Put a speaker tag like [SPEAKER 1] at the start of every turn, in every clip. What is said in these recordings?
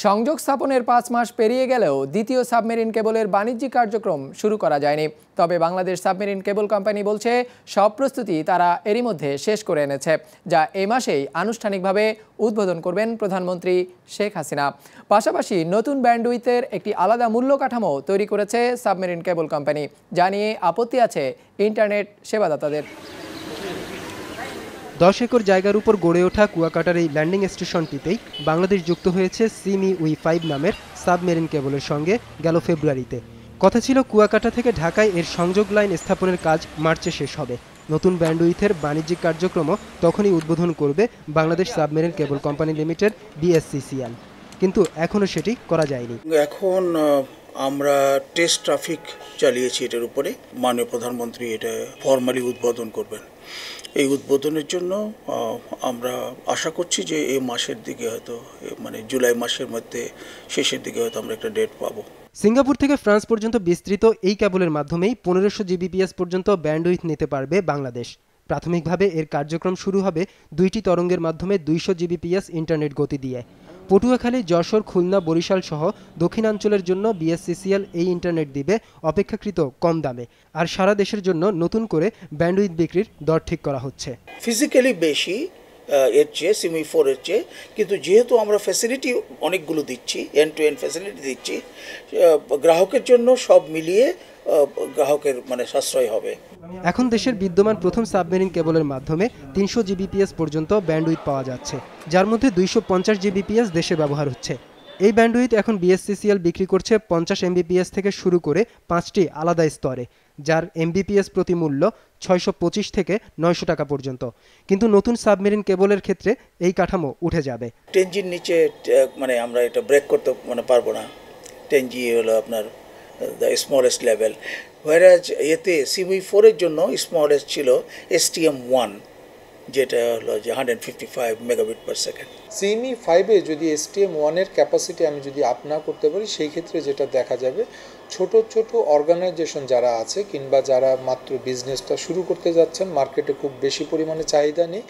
[SPEAKER 1] সংযোগ স্থাপনের 5 মাস পেরিয়ে গেলেও দ্বিতীয় সাবমেরিন কেবলের বাণিজ্যিক কার্যক্রম শুরু করা যায়নি। তবে বাংলাদেশ সাবমেরিন কেবল কোম্পানি বলছে সব প্রস্তুতি তারা এরই মধ্যে শেষ করে এনেছে, যা এই মাসেই আনুষ্ঠানিকভাবে উদ্বোধন করবেন প্রধানমন্ত্রী শেখ হাসিনা। পাশাপাশি নতুন ব্যান্ডউইথের একটি আলাদা মূল্য কাঠামো তৈরি করেছে সাবমেরিন কেবল কোম্পানি, যা নিয়ে আপত্তি আছে ইন্টারনেট সেবাদাতাদের।
[SPEAKER 2] 10 একর জায়গার উপর গড়ে ওঠা কুয়াকাটার এই ল্যান্ডিং স্টেশনটিতেই বাংলাদেশ যুক্ত হয়েছে সিমি-উই-5 নামের সাবমেরিন কেবলের সঙ্গে গেল ফেব্রুয়ারিতে। কথা ছিল কুয়াকাটা থেকে ঢাকায় এর সংযোগ লাইন স্থাপনের কাজ মার্চে শেষ হবে। নতুন ব্যান্ডউইথের বাণিজ্যিক কার্যক্রমও তখনই উদ্বোধন করবে Bangladesh submarine cable company limited BSCCL, কিন্তু এখনও সেটি করা যায়নি।
[SPEAKER 3] এখন আমরা টেস্ট ট্রাফিক চালিয়েছি এটার উপরে। মাননীয় প্রধানমন্ত্রী এটা ফর্মালি উদ্বোধন করবেন। এই উদ্বোধনের জন্য আমরা আশা করছি যে এই মাসের দিকে হয়তো, মানে জুলাই মাসের মধ্যে শেষের দিকে হয়তো আমরা একটা ডেট পাবো।
[SPEAKER 2] সিঙ্গাপুর থেকে ফ্রান্স পর্যন্ত বিস্তৃত এই কেবলের মাধ্যমেই 1500 Gbps পর্যন্ত ব্যান্ডউইথ নিতে পারবে বাংলাদেশ। প্রাথমিকভাবে এর কার্যক্রম শুরু হবে 2টি তরঙ্গের মাধ্যমে 200 Gbps ইন্টারনেট গতি দিয়ে। পটুয়াখালী, যশোর, খুলনা, বরিশাল সহ দক্ষিণাঞ্চলের জন্য BSCCL এই ইন্টারনেট দিবে অপেক্ষাকৃত কম দামে। আর সারা দেশের জন্য নতুন করে ব্যান্ডউইথ বিক্রির দর ঠিক করা হচ্ছে।
[SPEAKER 3] ফিজিক্যালি বেশি এর চেয়ে সিমি-4 এর চেয়ে, কিন্তু যেহেতু আমরা ফ্যাসিলিটি অনেকগুলো দিচ্ছি, এন্ড টু এন্ড ফ্যাসিলিটি দিচ্ছি, গ্রাহকের জন্য সব মিলিয়ে গ্রাহকের সাশ্রয় হবে।
[SPEAKER 2] এখন দেশের বিদ্যমান প্রথম সাবমেরিন কেবলের মাধ্যমে 300 Gbps পর্যন্ত ব্যান্ডউইথ পাওয়া যাচ্ছে, যার মধ্যে 250 Gbps দেশে ব্যবহার হচ্ছে। এই ব্যান্ডউইথ এখন BSCCL বিক্রি করছে 50 Mbps থেকে শুরু করে 5টি আলাদা স্তরে, যার Mbps প্রতি মূল্য 625 থেকে 900 টাকা পর্যন্ত। কিন্তু নতুন সাবমেরিন কেবলের ক্ষেত্রে এই কাঠামো উঠে যাবে।
[SPEAKER 3] 10G'র নিচে আমরা এটা ব্রেক করতে পারবো না। 10G হলো আপনার দ্য স্মলেস্ট লেভেল, হোয়ারাজ এতে সিমি-4 এর জন্য স্মলেস্ট ছিল STM1, যেটা হলো যে 155 মেগাবিট পার সেকেন্ড।
[SPEAKER 4] সিমি-5 এ যদি STM1 এর ক্যাপাসিটি আমি যদি আপ না করতে পারি, সেই ক্ষেত্রে যেটা দেখা যাবে, ছোট ছোট অর্গানাইজেশন যারা আছে কিংবা যারা মাত্র বিজনেসটা শুরু করতে যাচ্ছেন, মার্কেটে খুব বেশি পরিমাণে চাহিদা নেই,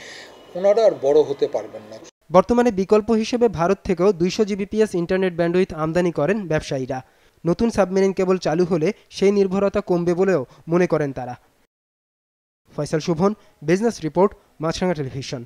[SPEAKER 4] ওনারা আর বড় হতে পারবেন না।
[SPEAKER 2] বর্তমানে বিকল্প হিসেবে ভারত থেকেও 200 Gbps ইন্টারনেট ব্যান্ডউইথ আমদানি করেন ব্যবসায়ীরা। নতুন সাবমেরিন কেবল চালু হলে সেই নির্ভরতা কমবে বলেও মনে করেন তারা। ফয়সাল শুভন, বিজনেস রিপোর্ট, মাছরাঙা টেলিভিশন।